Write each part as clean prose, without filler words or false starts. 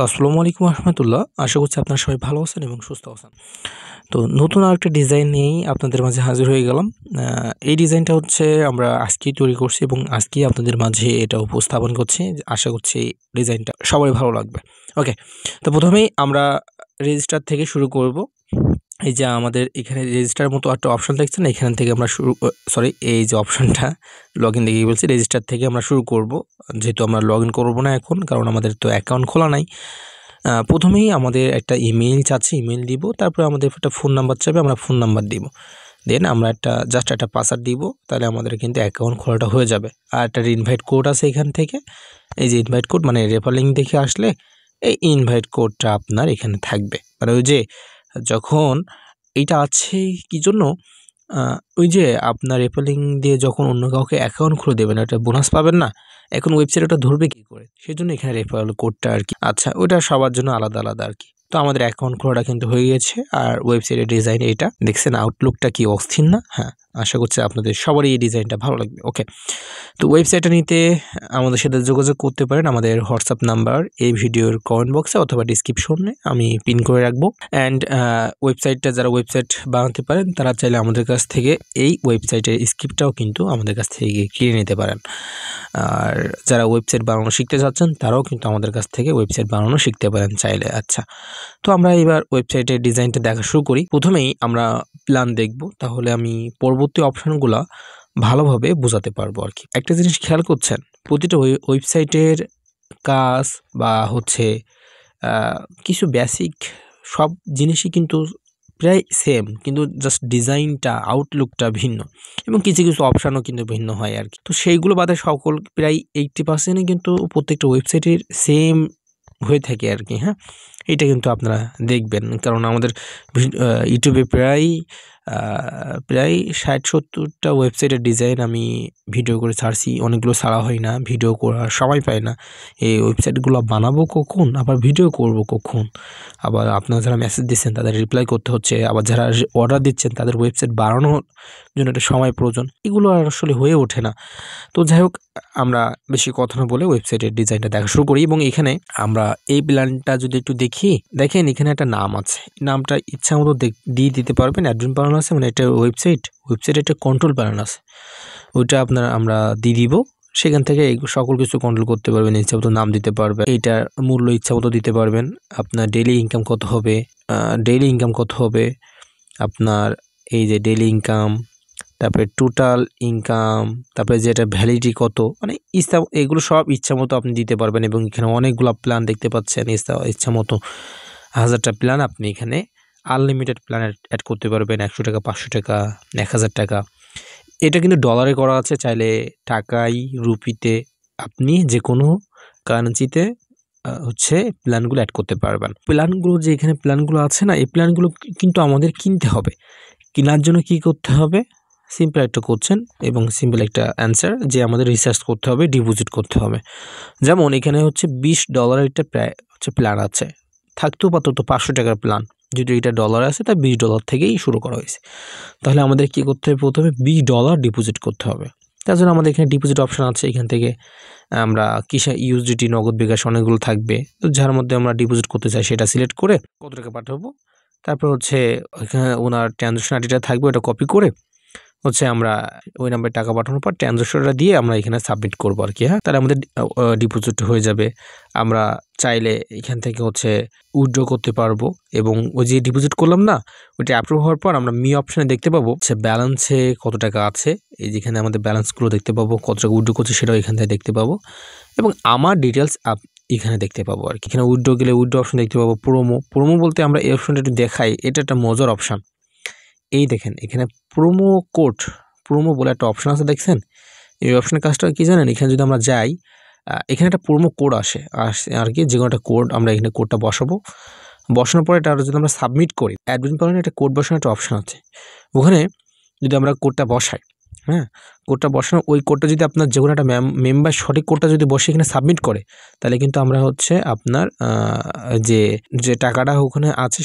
আসসালামু আলাইকুম রহমতুল্লাহ। আশা করছি আপনারা সবাই ভালো আছেন এবং সুস্থ আছেন। তো নতুন আরেকটা ডিজাইন নিয়েই আপনাদের মাঝে হাজির হয়ে গেলাম। এই ডিজাইনটা হচ্ছে আমরা আজকেই তৈরি করছি এবং আজকেই আপনাদের মাঝে এটা উপস্থাপন করছি। আশা করছি ডিজাইনটা সবারই ভালো লাগবে। ওকে, তো প্রথমেই আমরা রেজিস্টার থেকে শুরু করব। এই যে আমাদের এখানে রেজিস্টার মতো একটা অপশন দেখছেন, এখান থেকে আমরা এই যে অপশনটা লগ ইন দেখে বলছি, রেজিস্টার থেকে আমরা শুরু করব। যেহেতু আমরা লগ ইন করবো না এখন, কারণ আমাদের তো অ্যাকাউন্ট খোলা নাই। প্রথমেই আমাদের একটা ইমেইল চাচ্ছে, ইমেইল দিব। তারপরে আমাদের একটা ফোন নাম্বার চাইবে, আমরা ফোন নাম্বার দিব। দেন আমরা জাস্ট একটা পাসওয়ার্ড দিব, তাহলে আমাদের কিন্তু অ্যাকাউন্ট খোলাটা হয়ে যাবে। আর একটা ইনভাইট কোড আছে এখান থেকে, এই যে ইনভাইট কোড মানে রেফার লিঙ্ক দেখে আসলে এই ইনভাইট কোডটা আপনার এখানে থাকবে। মানে ওই যে যখন এইটা আছে কি জন্য, ওই যে আপনার রেফার লিঙ্ক দিয়ে যখন অন্য কাউকে অ্যাকাউন্ট খুলে দেবেন, একটা বোনাস পাবেন না, এখন ওয়েবসাইট ওটা ধরবে কি করে, সেই জন্য এখানে রেফারেল কোডটা আর কি। আচ্ছা, ওটা সবার জন্য আলাদা আলাদা আর কি। তো আমাদের অ্যাকাউন্ট খোলাটা কিন্তু হয়ে গেছে। আর ওয়েবসাইটের ডিজাইন এটা দেখছেন, আউটলুকটা কি অস্থির না? হ্যাঁ, আশা করছি আপনাদের সবারই এই ডিজাইনটা ভালো লাগবে। ওকে, তো ওয়েবসাইটটা নিতে আমাদের সাথে যোগাযোগ করতে পারেন। আমাদের হোয়াটসঅ্যাপ নাম্বার এই ভিডিওর কমেন্ট বক্সে অথবা ডিসক্রিপশনে আমি পিন করে রাখবো। অ্যান্ড ওয়েবসাইটটা যারা ওয়েবসাইট বানাতে পারেন তারা চাইলে আমাদের কাছ থেকে এই ওয়েবসাইটের স্ক্রিপ্টটাও কিন্তু আমাদের কাছ থেকে কিনে নিতে পারেন। আর যারা ওয়েবসাইট বানানো শিখতে চাচ্ছেন তারাও কিন্তু আমাদের কাছ থেকে ওয়েবসাইট বানানো শিখতে পারেন চাইলে। আচ্ছা, তো আমরা এবার ওয়েবসাইটের ডিজাইনটা দেখা শুরু করি। প্রথমেই আমরা প্ল্যান দেখব, তাহলে আমি পরবর্তী অপশনগুলো ভালোভাবে বোঝাতে পারবো আর কি। একটা জিনিস খেয়াল করছেন, প্রতিটা ওয়েবসাইটের কাজ বা হচ্ছে কিছু বেসিক সব জিনিসই কিন্তু প্রায় সেম, কিন্তু জাস্ট ডিজাইনটা আউটলুকটা ভিন্ন এবং কিছু কিছু অপশানও কিন্তু ভিন্ন হয় আর কি। তো সেইগুলো বাদে সকল প্রায় 80% কিন্তু প্রত্যেকটা ওয়েবসাইটের সেম হয়ে থাকে আর কি। হ্যাঁ, এটা কিন্তু আপনারা দেখবেন, কারণ আমাদের ইউটিউবে প্রায় 60-70টা ওয়েবসাইটের ডিজাইন আমি ভিডিও করে ছাড়ছি। অনেকগুলো ছাড়া হয় না, ভিডিও করার সময় পাই না। এই ওয়েবসাইটগুলো বানাবো কখন, আবার ভিডিও করব কখন, আবার আপনারা যারা মেসেজ দিচ্ছেন তাদের রিপ্লাই করতে হচ্ছে, আবার যারা অর্ডার দিচ্ছেন তাদের ওয়েবসাইট বানানোর জন্য একটা সময় প্রয়োজন, এগুলো আর আসলে হয়ে ওঠে না। তো যাই হোক, আমরা বেশি কথা না বলে ওয়েবসাইটের ডিজাইনটা দেখা শুরু করি। এবং এখানে আমরা এই প্ল্যানটা যদি একটু দেখেন, এখানে একটা নাম আছে, নামটা ইচ্ছা মতো দিয়ে দিতে পারবেন। অ্যাডমিন প্যানেল আছে, মানে এটা ওয়েবসাইটে একটা কন্ট্রোল প্যানেল আছে, ওইটা আমরা দিয়ে দিব। সেখান থেকে সকল কিছু কন্ট্রোল করতে পারবেন, ইচ্ছামতো নাম দিতে পারবেন, এইটার মূল্য ইচ্ছামতো দিতে পারবেন। আপনার ডেইলি ইনকাম কত হবে, আপনার এই যে ডেইলি ইনকাম, তারপরে টোটাল ইনকাম, তারপরে যেটা ভ্যালিডিটি কত, মানে এগুলো সব ইচ্ছা মতো আপনি দিতে পারবেন। এবং এখানে অনেকগুলো প্ল্যান দেখতে পাচ্ছেন, ইচ্ছা মতো 1000টা প্ল্যান আপনি এখানে আনলিমিটেড প্ল্যান অ্যাড করতে পারবেন। 100 টাকা, 500 টাকা, 1000 টাকা। এটা কিন্তু ডলারে করা আছে, চাইলে টাকায়, রুপিতে, আপনি যে কোনো কারেন্সিতে হচ্ছে প্ল্যানগুলো অ্যাড করতে পারবেন। প্ল্যানগুলো যে এখানে প্ল্যানগুলো আছে না, এই প্ল্যানগুলো কিন্তু আমাদের কিনতে হবে। কেনার জন্য কি করতে হবে? সিম্পল একটা কোশ্চেন এবং সিম্পল একটা অ্যান্সার, যে আমাদের রিসার্চ করতে হবে, ডিপোজিট করতে হবে। যেমন এখানে হচ্ছে $20 একটা প্ল্যান আছে, থাকতেও পারতো 500 টাকার প্ল্যান, যদি এটা ডলার আছে তা $20 থেকেই শুরু করা হয়েছে। তাহলে আমাদের কি করতে হবে? প্রথমে $20 ডিপোজিট করতে হবে। তার জন্য আমাদের এখানে ডিপোজিট অপশান আছে, এখান থেকে আমরা ইউএসডিটি, নগদ, বিকাশ অনেকগুলো থাকবে। তো যার মধ্যে আমরা ডিপোজিট করতে চাই সেটা সিলেক্ট করে কত টাকা পাঠাবো, তারপর হচ্ছে ওইখানে ওনার ট্রানজাকশন আইডিটা থাকবে, ওটা কপি করে হচ্ছে আমরা ওই নাম্বারে টাকা পাঠানোর পর ট্রানজাকশনটা দিয়ে আমরা এখানে সাবমিট করবো আর কি। হ্যাঁ, তাহলে আমাদের ডিপোজিট হয়ে যাবে। আমরা চাইলে এখান থেকে হচ্ছে উইথড্র করতে পারবো, এবং ওই যে ডিপোজিট করলাম না, ওইটা অ্যাপ্রুভ হওয়ার পর আমরা অপশানে দেখতে পাবো হচ্ছে ব্যালেন্সে কত টাকা আছে। এই যেখানে আমাদের ব্যালেন্সগুলো দেখতে পাবো, কত টাকা উইথড্র করছে সেটাও এখান থেকে দেখতে পাবো, এবং আমার ডিটেলস এখানে দেখতে পাবো আর কি। এখানে উইথড্র গেলে উইথড্র অপশন দেখতে পাবো। প্রোমো বলতে আমরা এই অপশনটা একটু দেখাই, এটা একটা মজার অপশান। এই দেখেন, এখানে প্রোমো বলে একটা অপশান আছে, দেখছেন? এই অপশানের কাজটা কি জানেন? এখানে যদি আমরা যাই, এখানে একটা প্রোমো কোড আসে আর কি, যে কোনো একটা কোড আমরা এখানে কোডটা বসানোর পরে এটা যদি আমরা সাবমিট করি, অ্যাডমিন প্যানেলে একটা কোড বসানোর একটা অপশান আছে, ওখানে যদি আমরা কোডটা বসাই, হ্যাঁ, কোডটা বসানো, ওই কোডটা যদি আপনার যে কোনো একটা মেম্বার সঠিক কোডটা যদি বসে এখানে সাবমিট করে, তাহলে কিন্তু আমরা হচ্ছে আপনার যে টাকাটা ওখানে আছে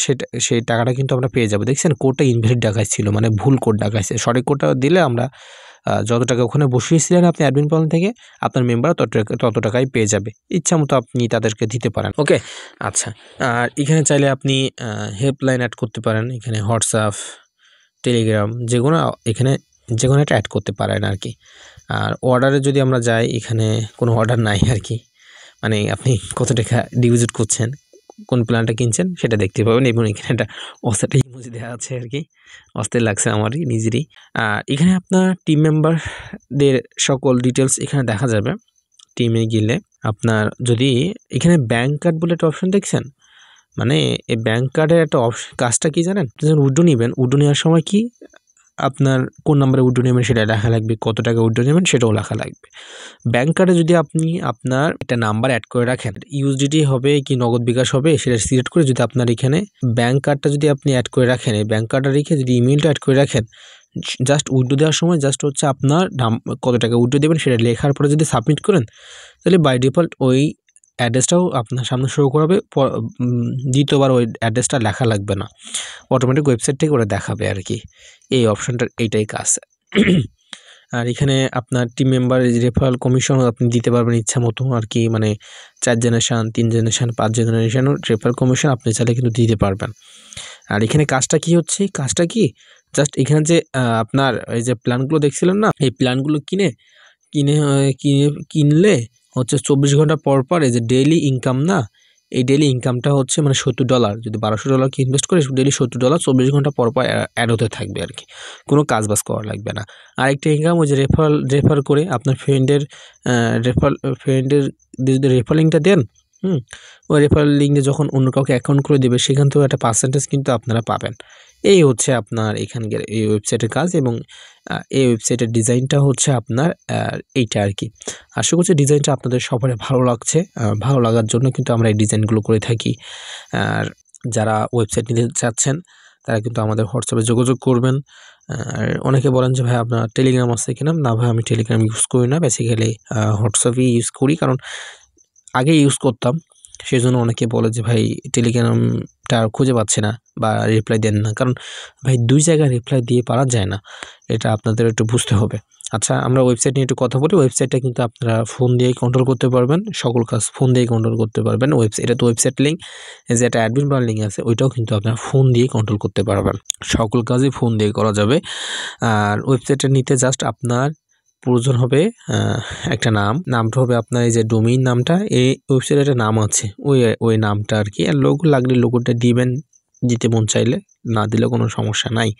সেই টাকাটা কিন্তু আমরা পেয়ে যাবো। দেখছেন, কোডটা ইনভ্যালিড দেখাচ্ছিল, মানে ভুল কোড দেখাচ্ছে। সঠিক কোডটা দিলে আমরা যত টাকা ওখানে বসিয়েছিলেন আপনি অ্যাডমিন প্ল্যান থেকে আপনার মেম্বার তত টাকাই পেয়ে যাবে। ইচ্ছা মতো আপনি তাদেরকে দিতে পারেন। ওকে, আচ্ছা। আর এখানে চাইলে আপনি হেল্পলাইন অ্যাড করতে পারেন। এখানে হোয়াটসঅ্যাপ, টেলিগ্রাম এখানে যে কোনো একটা অ্যাড করতে পারেন আর কি। আর অর্ডারে যদি আমরা যাই, এখানে কোনো অর্ডার নাই আর কি, মানে আপনি কত টাকা ডিপোজিট করছেন, কোন প্ল্যানটা কিনছেন সেটা দেখতে পাবেন। এবং এখানে একটা অস্থির ইমোজি দেওয়া আছে আর কি, অস্থির লাগছে আমারই নিজেরই। এখানে আপনার টিম মেম্বারদের সকল ডিটেলস এখানে দেখা যাবে। টিমে গেলে আপনার যদি এখানে ব্যাংক কার্ড বলে একটা অপশন দেখছেন, মানে এই ব্যাংক কার্ডের একটা কাজটা কি জানেন, যখন উইথড্র নেবেন, উইথড্র নেওয়ার সময় কি আপনার কোন নাম্বারে উইথড্র নেবেন সেটা লেখা লাগবে, কত টাকা উইথড্র নেবেন সেটাও লেখা লাগবে। ব্যাংক কার্ডে যদি আপনি আপনার একটা নাম্বার অ্যাড করে রাখেন, ইউএসডিটি হবে কি নগদ বিকাশ হবে সেটা সিলেক্ট করে যদি আপনার এখানে ব্যাংক কার্ডটা যদি আপনি অ্যাড করে রাখেন, এই ব্যাংক কার্ডটা রেখে যদি ইমেলটা অ্যাড করে রাখেন, জাস্ট উইথড্র দেওয়ার সময় জাস্ট হচ্ছে আপনার কত টাকা উইথড্র দেবেন সেটা লেখার পরে যদি সাবমিট করেন, তাহলে বাই ডিফল্ট ওই অ্যাড্রেসটাও আপনার সামনে শো করাবে। দ্বিতীয়বার ওই অ্যাড্রেসটা লেখা লাগবে না, অটোমেটিক ওয়েবসাইট থেকে ওরা দেখাবে আর কি। এই অপশানটার এইটাই কাজ। আর এখানে আপনার টিম মেম্বার রেফারেল কমিশন আপনি দিতে পারবেন ইচ্ছা মতো আর কি, মানে 4 জেনারেশান, 3 জেনারেশান, 5 জেনারেশানও রেফারেল কমিশন আপনি চাইলে কিন্তু দিতে পারবেন। আর এখানে কাজটা কি হচ্ছে, কাজটা কি জাস্ট এখানে যে আপনার এই যে প্ল্যানগুলো দেখছিলেন না, এই প্ল্যানগুলো কিনলে হচ্ছে 24 ঘন্টা পর পর এই যে ডেইলি ইনকাম না, এই ডেইলি ইনকামটা হচ্ছে মানে $70, যদি $1200 ইনভেস্ট করে ডেইলি $70 24 ঘন্টা পর পর অ্যাড হতে থাকবে আর কি, কোনো কাজ বাজ করা লাগবে না। আরেকটা ইনকাম ওই যে রেফার করে আপনার ফ্রেন্ডের যদি রেফার লিঙ্কটা দেন, ওই রেফার লিঙ্কে যখন অন্য কাউকে অ্যাকাউন্ট করে দেবে সেখান থেকেও একটা পার্সেন্টেজ কিন্তু আপনারা পাবেন। এই হচ্ছে আপনার এখানকার এই ওয়েবসাইটের কাজ। এবং এই ওয়েবসাইটের ডিজাইনটা হচ্ছে আপনার এইটা আর কি। আশা করছি ডিজাইনটা আপনাদের সবারই ভালো লাগছে। ভালো লাগার জন্য কিন্তু আমরা এই ডিজাইনগুলো করে থাকি। আর যারা ওয়েবসাইট নিতে চাচ্ছেন তারা কিন্তু আমাদের হোয়াটসঅ্যাপে যোগাযোগ করবেন। আর অনেকে বলেন যে ভাই আপনার টেলিগ্রাম আছে কিনা? না ভাই, আমি টেলিগ্রাম ইউজ করি না, বেসিক্যালি হোয়াটসঅ্যাপই ইউজ করি। কারণ আগে ইউজ করতাম, সেজন্য অনেকে বলে যে ভাই টেলিগ্রামটা খুঁজে পাচ্ছে না বা রিপ্লাই দেন না। কারণ ভাই 2 জায়গায় রিপ্লাই দিয়ে পারা যায় না, এটা আপনাদের একটু বুঝতে হবে। আচ্ছা, আমরা ওয়েবসাইট নিয়ে একটু কথা বলি। ওয়েবসাইটটা কিন্তু আপনারা ফোন দিয়েই কন্ট্রোল করতে পারবেন, সকল কাজ ফোন দিয়েই কন্ট্রোল করতে পারবেন। এটা তো ওয়েবসাইট লিঙ্ক, যে একটা অ্যাডমিন বার লিঙ্ক আছে ওইটাও কিন্তু আপনারা ফোন দিয়েই কন্ট্রোল করতে পারবেন, সকল কাজই ফোন দিয়ে করা যাবে। আর ওয়েবসাইটটা নিতে জাস্ট আপনার প্রয়োজন হবে একটা নামটা হবে আপনার এই যে ডোমেইন নামটা, এই ওয়েবসাইটের একটা নাম আছে, ওই নামটা আর কি। আর লোগো লাগলে লোগোটা দিবেন, দিতে মন চাইলে, না দিলে কোনো সমস্যা নাই।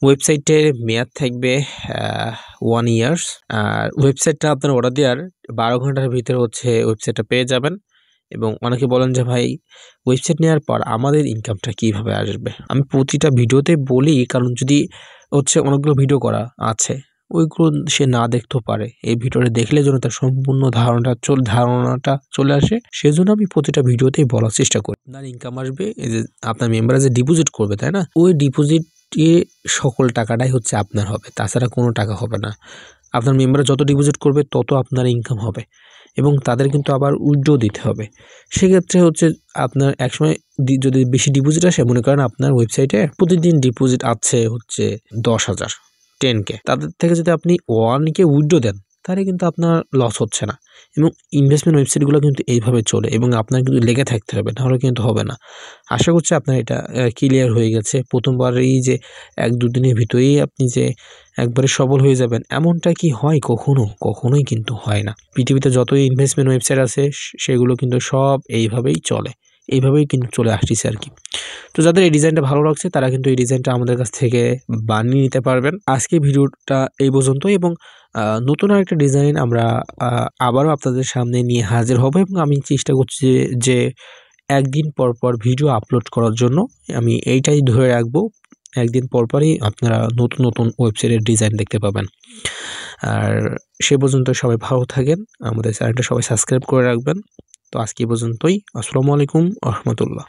ওয়েবসাইটের মেয়াদ থাকবে 1 ইয়ার্স। আর ওয়েবসাইটটা আপনার অর্ডার দেওয়ার 12 ঘন্টার ভিতরে হচ্ছে ওয়েবসাইটটা পেয়ে যাবেন। এবং অনেকে বলেন যে ভাই ওয়েবসাইট নেওয়ার পর আমাদের ইনকামটা কীভাবে আসবে? আমি প্রতিটা ভিডিওতে বলি, কারণ যদি হচ্ছে অনেকগুলো ভিডিও করা আছে, ওইগুলো সে না দেখতেও পারে, এই ভিডিওটা দেখলে যেন তার সম্পূর্ণ ধারণাটা চলে আসে, সেজন্য আমি প্রতিটা ভিডিওতেই বলার চেষ্টা করি। আপনার ইনকাম আসবে এই যে আপনার মেম্বাররা যে ডিপোজিট করবে, তাই না? ওই ডিপোজিটে সকল টাকাটাই হচ্ছে আপনার হবে, তাছাড়া কোনো টাকা হবে না। আপনার মেম্বাররা যত ডিপোজিট করবে তত আপনার ইনকাম হবে, এবং তাদের কিন্তু আবার উইথড্র দিতে হবে। সেক্ষেত্রে হচ্ছে আপনার একসময় যদি বেশি ডিপোজিট আসে, মনে করেন আপনার ওয়েবসাইটে প্রতিদিন ডিপোজিট আছে হচ্ছে 10,000, 10K, তাদের থেকে যদি আপনি 1K উইথড্র দেন, তাহলে কিন্তু আপনার লস হচ্ছে না। এবং ইনভেস্টমেন্ট ওয়েবসাইটগুলো কিন্তু এইভাবে চলে, এবং আপনার কিন্তু লেগে থাকতে হবে, নাহলে কিন্তু হবে না। আশা করছি আপনার এটা ক্লিয়ার হয়ে গেছে। প্রথমবারেই যে 1-2 দিনের ভিতরেই আপনি যে একবারে সফল হয়ে যাবেন, এমনটা কি হয় কখনোই কিন্তু হয় না। পৃথিবীতে যতই ইনভেস্টমেন্ট ওয়েবসাইট আছে সেগুলো কিন্তু সব এইভাবেই চলে, এইভাবেই কিন্তু চলে আসছে আর কি। তো যাদের এই ডিজাইনটা ভালো লাগছে তারা কিন্তু এই ডিজাইনটা আমাদের কাছ থেকে বানিয়ে নিতে পারবেন। আজকে ভিডিওটা এই পর্যন্ত, এবং নতুন আরেকটা ডিজাইন আমরা আবারও আপনাদের সামনে নিয়ে হাজির হব। এবং আমি চেষ্টা করছি যে একদিন পর পর ভিডিও আপলোড করার জন্য আমি এইটাই ধরে রাখবো, একদিন পরপরই আপনারা নতুন নতুন ওয়েবসাইটের ডিজাইন দেখতে পাবেন। আর সে পর্যন্ত সবাই ভালো থাকেন, আমাদের চ্যানেলটা সবাই সাবস্ক্রাইব করে রাখবেন। তো আজকে এই পর্যন্তই। আসসালামু আলাইকুম ওয়া রাহমাতুল্লাহ।